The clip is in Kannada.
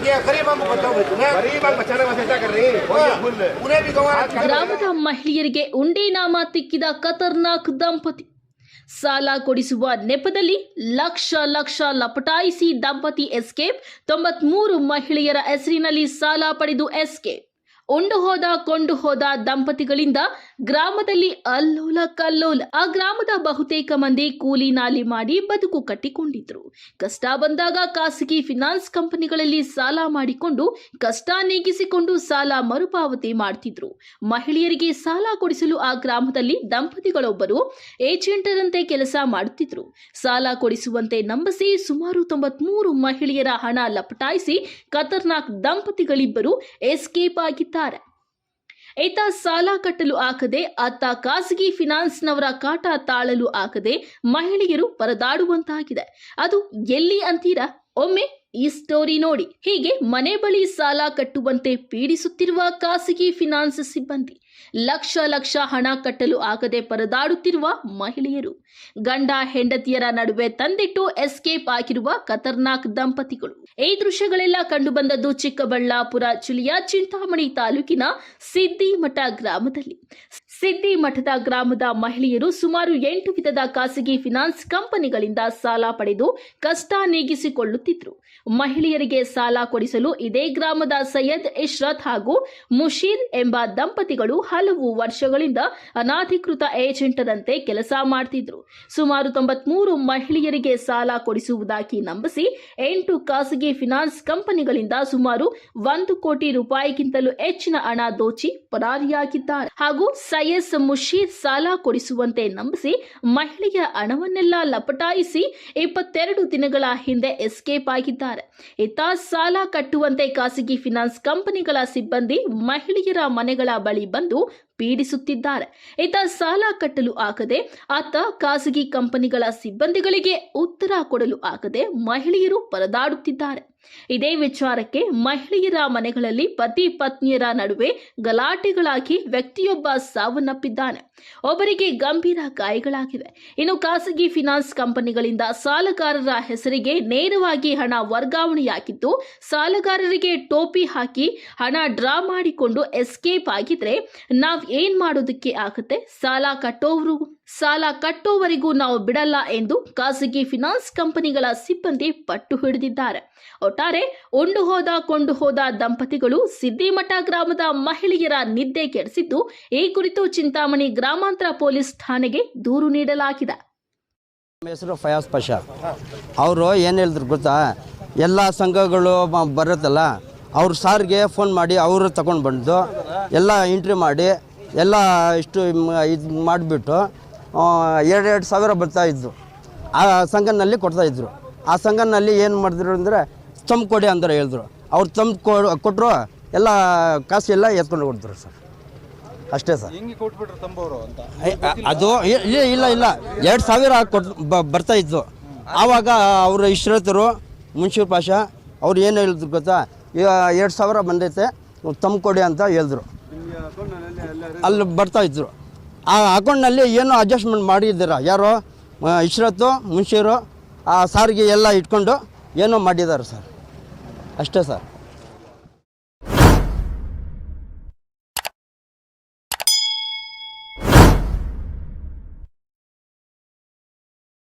ये गरीब हमको बचाओ भाई तुम्हें गरीब हम बचाने वास्ते क्या कर रही है उन्हें भी ಗ್ರಾಮದ ಮಹಿಳೆಯರಿಗೆ ಉಂಡೆನಾಮ ತಿಕ್ಕಿದ ಖತರ್ನಾಕ್ ದಂಪತಿ. ಸಾಲ ಕೊಡಿಸುವ ನೆಪದಲ್ಲಿ ಲಕ್ಷ ಲಕ್ಷ ಲಪಟಾಯಿಸಿ ದಂಪತಿ ಎಸ್ಕೇಪ್. 93 ಮಹಿಳೆಯರ ಹೆಸರಿನಲ್ಲಿ ಸಾಲ ಪಡೆದು ಎಸ್ಕೇಪ್. ಉಂಡು ಹೋದ ಕೊಂಡು ಹೋದ ದಂಪತಿಗಳಿಂದ ಗ್ರಾಮದಲ್ಲಿ ಅಲ್ಲೋಲ ಕಲ್ಲೋಲ. ಆ ಗ್ರಾಮದ ಬಹುತೇಕ ಮಂದಿ ಕೂಲಿ ನಾಲಿ ಮಾಡಿ ಬದುಕು ಕಟ್ಟಿಕೊಂಡಿದ್ರು. ಕಷ್ಟ ಬಂದಾಗ ಖಾಸಗಿ ಫಿನಾನ್ಸ್ ಕಂಪನಿಗಳಲ್ಲಿ ಸಾಲ ಮಾಡಿಕೊಂಡು ಕಷ್ಟ ನೀಗಿಸಿಕೊಂಡು ಸಾಲ ಮರುಪಾವತಿ ಮಾಡ್ತಿದ್ರು. ಮಹಿಳೆಯರಿಗೆ ಸಾಲ ಕೊಡಿಸಲು ಆ ಗ್ರಾಮದಲ್ಲಿ ದಂಪತಿಗಳೊಬ್ಬರು ಏಜೆಂಟರಂತೆ ಕೆಲಸ ಮಾಡುತ್ತಿದ್ರು. ಸಾಲ ಕೊಡಿಸುವಂತೆ ನಂಬಿಸಿ ಸುಮಾರು 93 ಮಹಿಳೆಯರ ಹಣ ಲಪಟಾಯಿಸಿ ಖತರ್ನಾಕ್ ದಂಪತಿಗಳಿಬ್ಬರು ಎಸ್ಕೇಪ್ ಆಗಿದ್ದಾರೆ. ಈತ ಸಾಲ ಕಟ್ಟಲು ಆಗದೆ, ಆತ ಖಾಸಗಿ ಫಿನಾನ್ಸ್ನವರ ಕಾಟ ತಾಳಲು ಆಗದೆ ಮಹಿಳೆಯರು ಪರದಾಡುವಂತಾಗಿದೆ. ಅದು ಎಲ್ಲಿ ಅಂತೀರಾ? ಒಮ್ಮೆ ಈ ಸ್ಟೋರಿ ನೋಡಿ. ಹೀಗೆ ಮನೆ ಬಳಿ ಸಾಲ ಕಟ್ಟುವಂತೆ ಪೀಡಿಸುತ್ತಿರುವ ಖಾಸಗಿ ಫಿನಾನ್ಸ್ ಸಿಬ್ಬಂದಿ, ಲಕ್ಷ ಲಕ್ಷ ಹಣ ಕಟ್ಟಲು ಆಗದೆ ಪರದಾಡುತ್ತಿರುವ ಮಹಿಳೆಯರು, ಗಂಡ ಹೆಂಡತಿಯರ ನಡುವೆ ತಂದಿಟ್ಟು ಎಸ್ಕೇಪ್ ಆಗಿರುವ ಖತರ್ನಾಕ್ ದಂಪತಿಗಳು. ಈ ದೃಶ್ಯಗಳೆಲ್ಲ ಕಂಡುಬಂದದ್ದು ಚಿಕ್ಕಬಳ್ಳಾಪುರ ಜಿಲ್ಲೆಯ ಚಿಂತಾಮಣಿ ತಾಲೂಕಿನ ಸಿದ್ದಿಮಠ ಗ್ರಾಮದಲ್ಲಿ. ಸಿದ್ದಿಮಠದ ಗ್ರಾಮದ ಮಹಿಳೆಯರು ಸುಮಾರು 8 ವಿಧದ ಖಾಸಗಿ ಫಿನಾನ್ಸ್ ಕಂಪನಿಗಳಿಂದ ಸಾಲ ಪಡೆದು ಕಷ್ಟ ನೀಗಿಸಿಕೊಳ್ಳುತ್ತಿದ್ರು. ಮಹಿಳೆಯರಿಗೆ ಸಾಲ ಕೊಡಿಸಲು ಇದೇ ಗ್ರಾಮದ ಸೈಯದ್ ಇಶ್ರತ್ ಹಾಗೂ ಮುಷೀರ್ ಎಂಬ ದಂಪತಿಗಳು ಹಲವು ವರ್ಷಗಳಿಂದ ಅನಧಿಕೃತ ಏಜೆಂಟರಂತೆ ಕೆಲಸ ಮಾಡ್ತಿದ್ರು. ಸುಮಾರು 93 ಮಹಿಳೆಯರಿಗೆ ಸಾಲ ಕೊಡಿಸುವುದಾಗಿ ನಂಬಿಸಿ 8 ಖಾಸಗಿ ಫಿನಾನ್ಸ್ ಕಂಪನಿಗಳಿಂದ ಸುಮಾರು 1 ಕೋಟಿ ರೂಪಾಯಿಗಿಂತಲೂ ಹೆಚ್ಚಿನ ಹಣ ದೋಚಿ ಪರಾರಿಯಾಗಿದ್ದಾರೆ. ಹಾಗೂ ಸೈಯದ್ ಮುಷೀರ್ ಸಾಲ ಕೊಡಿಸುವಂತೆ ನಂಬಿಸಿ ಮಹಿಳೆಯ ಹಣವನ್ನೆಲ್ಲ ಲಪಟಾಯಿಸಿ 22 ದಿನಗಳ ಹಿಂದೆ ಎಸ್ಕೇಪ್ ಆಗಿದ್ದಾರೆ. ಈತ ಸಾಲ ಕಟ್ಟುವಂತೆ ಖಾಸಗಿ ಫಿನಾನ್ಸ್ ಕಂಪನಿಗಳ ಸಿಬ್ಬಂದಿ ಮಹಿಳೆಯರ ಮನೆಗಳ ಬಳಿ ಬಂದು ಪೀಡಿಸುತ್ತಿದ್ದಾರೆ. ಈತ ಸಾಲ ಕಟ್ಟಲು ಆಗದೆ, ಆತ ಖಾಸಗಿ ಕಂಪನಿಗಳ ಸಿಬ್ಬಂದಿಗಳಿಗೆ ಉತ್ತರ ಕೊಡಲು ಆಗದೆ ಮಹಿಳೆಯರು ಪರದಾಡುತ್ತಿದ್ದಾರೆ. ಇದೇ ವಿಚಾರಕ್ಕೆ ಮಹಿಳೆಯರ ಮನೆಗಳಲ್ಲಿ ಪತಿ ಪತ್ನಿಯರ ನಡುವೆ ಗಲಾಟೆಗಳಾಗಿ ವ್ಯಕ್ತಿಯೊಬ್ಬ ಸಾವನ್ನಪ್ಪಿದ್ದಾನೆ. ಒಬ್ಬರಿಗೆ ಗಂಭೀರ ಗಾಯಗಳಾಗಿವೆ. ಇನ್ನು ಖಾಸಗಿ ಫಿನಾನ್ಸ್ ಕಂಪನಿಗಳಿಂದ ಸಾಲಗಾರರ ಹೆಸರಿಗೆ ನೇರವಾಗಿ ಹಣ ವರ್ಗಾವಣೆಯಾಗಿದ್ದು, ಸಾಲಗಾರರಿಗೆ ಟೋಪಿ ಹಾಕಿ ಹಣ ಡ್ರಾ ಮಾಡಿಕೊಂಡು ಎಸ್ಕೇಪ್ ಆಗಿದ್ರೆ ನಾವ್ ಏನ್ ಮಾಡೋದಕ್ಕೆ ಆಗುತ್ತೆ? ಸಾಲ ಕಟ್ಟೋವರೆಗೂ ನಾವು ಬಿಡಲ್ಲ ಎಂದು ಖಾಸಗಿ ಫಿನಾನ್ಸ್ ಕಂಪನಿಗಳ ಸಿಬ್ಬಂದಿ ಪಟ್ಟು ಹಿಡಿದಿದ್ದಾರೆ. ಒಟ್ಟಾರೆ ಉಂಡು ಹೋದ ಕೊಂಡು ಹೋದ ದಂಪತಿಗಳು ಸಿದ್ದಿಮಠ ಗ್ರಾಮದ ಮಹಿಳೆಯರ ನಿದ್ದೆ ಕೆಡಿಸಿದ್ದು, ಈ ಕುರಿತು ಚಿಂತಾಮಣಿ ಗ್ರಾಮಾಂತರ ಪೊಲೀಸ್ ಠಾಣೆಗೆ ದೂರು ನೀಡಲಾಗಿದೆ. ಹೆಸರು ಫಯಾಜ್ ಪಾಷಾ. ಅವರು ಏನು ಹೇಳಿದ್ರು ಗೊತ್ತಾ, ಎಲ್ಲ ಸಂಘಗಳು ಬರುತ್ತಲ್ಲ, ಅವ್ರ ಸಾರ್ಗೆ ಫೋನ್ ಮಾಡಿ ಅವರು ತಗೊಂಡು ಬಂದು ಎಲ್ಲ ಎಂಟ್ರಿ ಮಾಡಿ ಎಲ್ಲ ಇಷ್ಟು ಇದು ಮಾಡಿಬಿಟ್ಟು 2 ಸಾವಿರ ಬರ್ತಾಯಿದ್ರು. ಆ ಸಂಘನಲ್ಲಿ ಕೊಡ್ತಾಯಿದ್ರು. ಆ ಸಂಘನಲ್ಲಿ ಏನು ಮಾಡಿದ್ರು ಅಂದರೆ ತಂದು ಕೊಡಿ ಅಂತ ಹೇಳಿದ್ರು. ಅವ್ರು ತಂದು ಕೊಟ್ಟರು, ಎಲ್ಲ ಕಾಸು ಎಲ್ಲ ಎತ್ಕೊಂಡು ಕೊಡ್ತಾರೆ ಸರ್. ಅಷ್ಟೇ ಸರ್. ಅದು ಇಲ್ಲ 2 ಸಾವಿರ ಬರ್ತಾಯಿತ್ತು. ಆವಾಗ ಅವರು ಇಶ್ರತರು ಮುನ್ಷಿರ್ ಪಾಷಾ ಅವ್ರು ಏನು ಹೇಳಿದ್ರು ಗೊತ್ತಾ, 2 ಸಾವಿರ ಬಂದೈತೆ ತಂದು ಕೊಡಿ ಅಂತ ಹೇಳಿದ್ರು. ಅಲ್ಲಿ ಬರ್ತಾಯಿದ್ರು. ಆ ಅಕೌಂಟ್ನಲ್ಲಿ ಏನೋ ಅಡ್ಜಸ್ಟ್ಮೆಂಟ್ ಮಾಡಿದ್ದೀರಾ, ಯಾರೋ ಇಶ್ರತ್ತು ಮುನ್ಷಿರು ಆ ಸಾರಿಗೆ ಎಲ್ಲ ಇಟ್ಕೊಂಡು ಏನೋ ಮಾಡಿದ್ದಾರೆ ಸರ್. ಅಷ್ಟೇ ಸರ್.